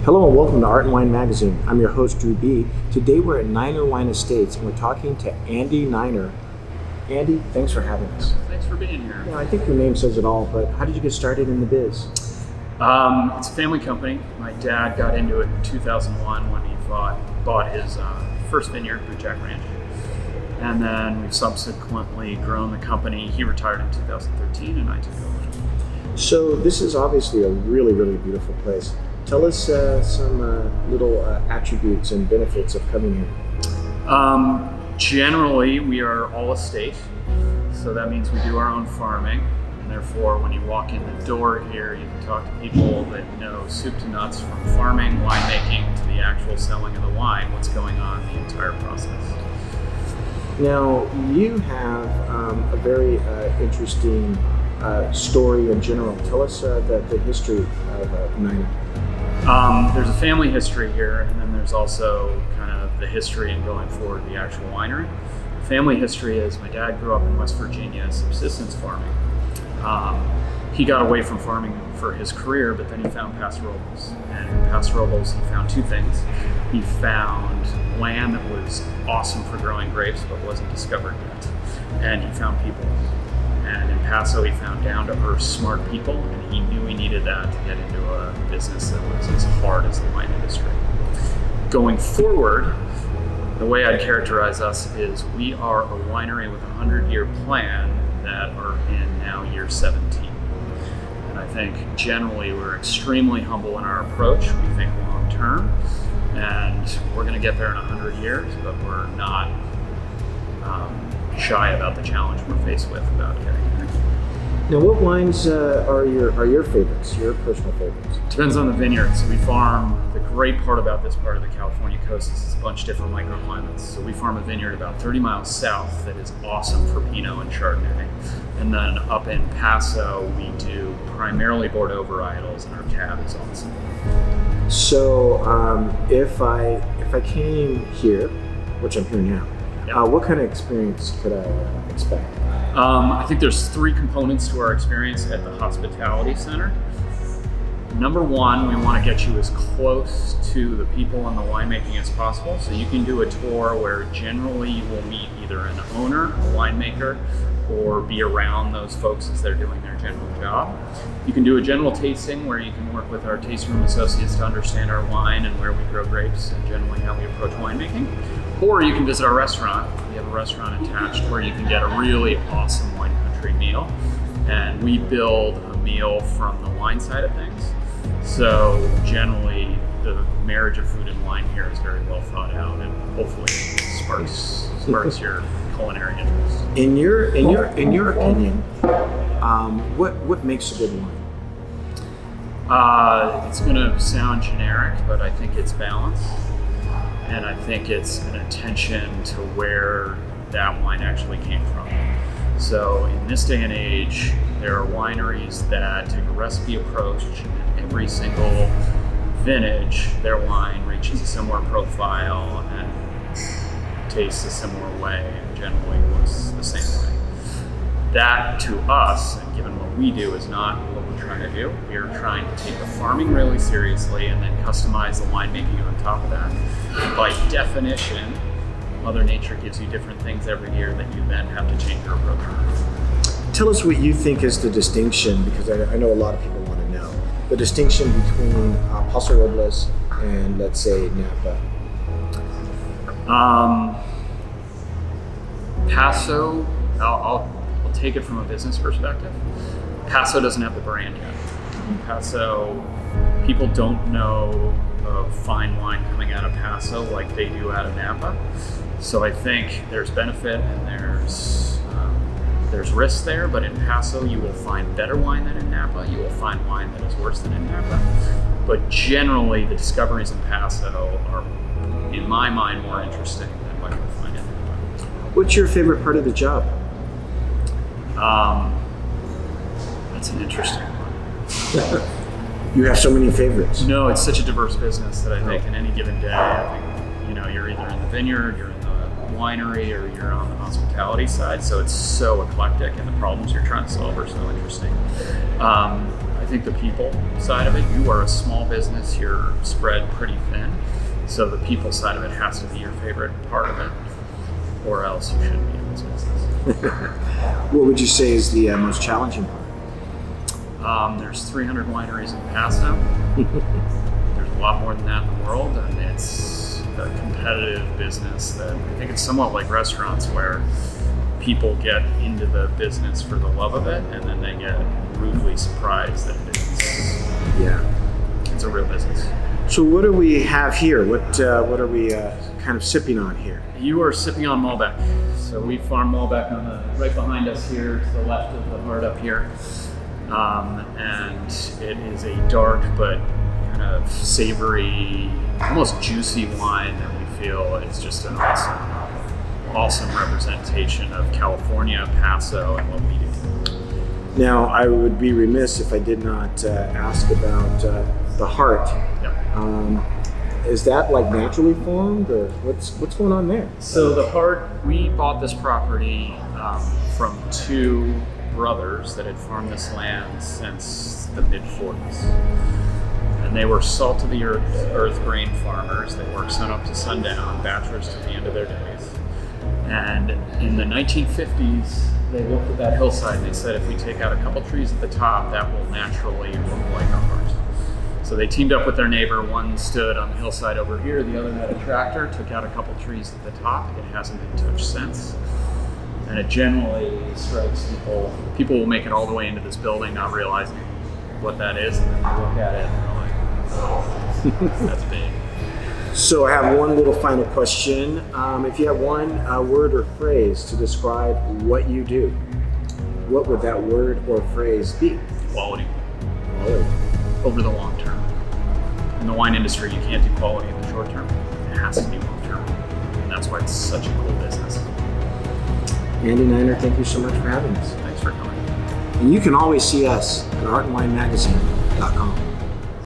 Hello and welcome to Art and Wine Magazine. I'm your host, Drew B. Today we're at Niner Wine Estates and we're talking to Andy Niner. Andy, thanks for having us. Thanks for being here. I think your name says it all, but how did you get started in the biz? It's a family company. My dad got into it in 2001 when he bought his first vineyard, Bootjack Ranch. And then we've subsequently grown the company. He retired in 2013 and I took over. So this is obviously a really, really beautiful place. Tell us some little attributes and benefits of coming here. Generally, we are all estate, so that means we do our own farming, and therefore when you walk in the door here, you can talk to people that know soup to nuts, from farming, winemaking, to the actual selling of the wine, what's going on, the entire process. Now, you have a very interesting story in general. Tell us the history of Niner. There's a family history here, and then there's also kind of the history and going forward the actual winery. The family history is my dad grew up in West Virginia, subsistence farming. He got away from farming for his career, but then he found Paso Robles. And in Paso Robles, he found two things. He found land that was awesome for growing grapes, but wasn't discovered yet. And he found people. And in Paso, he found down-to-earth, smart people, and he knew he needed that to get into a business that was as hard as the wine industry. Going forward, the way I'd characterize us is we are a winery with a 100-year plan that are in now year 17. And I think generally we're extremely humble in our approach. We think long-term, and we're going to get there in 100 years, but we're not shy about the challenge we're faced with about getting there. Now, what wines are your favorites, your personal favorites? Depends on the vineyards. We farm, the great part about this part of the California coast is it's a bunch of different microclimates. So we farm a vineyard about 30 miles south that is awesome for Pinot and Chardonnay. And then up in Paso, we do primarily Bordeaux varietals, and our cab is awesome. So if I came here, which I'm here now, what kind of experience could I expect? I think there's three components to our experience at the Hospitality Center. Number one, we want to get you as close to the people in the winemaking as possible. So you can do a tour where generally you will meet either an owner, a winemaker, or be around those folks as they're doing their general job. You can do a general tasting where you can work with our taste room associates to understand our wine and where we grow grapes and generally how we approach winemaking. Or you can visit our restaurant. We have a restaurant attached where you can get a really awesome wine country meal. And we build a meal from the wine side of things. So generally the marriage of food and wine here is very well thought out and hopefully sparks your culinary interest. In your opinion, what makes a good wine? It's going to sound generic, but I think it's balance. And I think it's an attention to where that wine actually came from. So in this day and age, there are wineries that take a recipe approach, and every single vintage, their wine reaches a similar profile and tastes a similar way, and generally looks the same way. That to us, and given what we do, is not what we're trying to do. We are trying to take the farming really seriously and then customize the winemaking on top of that. By definition, Mother Nature gives you different things every year that you then have to change your approach on. Tell us what you think is the distinction, because I know a lot of people want to know, the distinction between Paso Robles and, let's say, Napa. Paso, I'll take it from a business perspective. Paso doesn't have the brand yet. Paso, people don't know of fine wine coming out of Paso like they do out of Napa. So I think there's benefit and there's risk there, but in Paso you will find better wine than in Napa. You will find wine that is worse than in Napa. But generally the discoveries in Paso are, in my mind, more interesting than what you'll find in Napa. What's your favorite part of the job? That's an interesting one. You have so many favorites. No, it's such a diverse business that I think in any given day, I think, you're either in the vineyard, you're in the winery, or you're on the hospitality side. So it's so eclectic, and the problems you're trying to solve are so interesting. I think the people side of it, you are a small business, you're spread pretty thin. So the people side of it has to be your favorite part of it, or else you shouldn't be in this business. What would you say is the most challenging part? There's 300 wineries in Paso. There's a lot more than that in the world, and it's a competitive business that I think it's somewhat like restaurants where people get into the business for the love of it, and then they get rudely surprised that it's a real business. So what do we have here? What are we kind of sipping on here? You are sipping on Malbec. So we farm Malbec on the right behind us here, to the left of the heart up here, and it is a dark but kind of savory, almost juicy wine that we feel is just an awesome representation of California, Paso, and what we do. Now, I would be remiss if I did not ask about the heart. Yep. Is that like naturally formed, or what's going on there? So the heart, we bought this property from two brothers that had farmed this land since the mid-40s. And they were salt of the earth grain farmers. They worked sun up to sundown, bachelors to the end of their days. And in the 1950s, they looked at that hillside and they said, if we take out a couple trees at the top, that will naturally look like a heart. So they teamed up with their neighbor. One stood on the hillside over here, the other had a tractor, took out a couple trees at the top. It hasn't been touched since. And it generally strikes people. People will make it all the way into this building not realizing what that is, and then they look at it and they're like, oh, that's big. So I have one little final question. If you have one word or phrase to describe what you do, what would that word or phrase be? Quality. Quality. Over the long term. In the wine industry, you can't do quality in the short term. It has to be long term. And that's why it's such a cool business. Andy Niner, thank you so much for having us. Thanks for coming. And you can always see us at artandwinemagazine.com.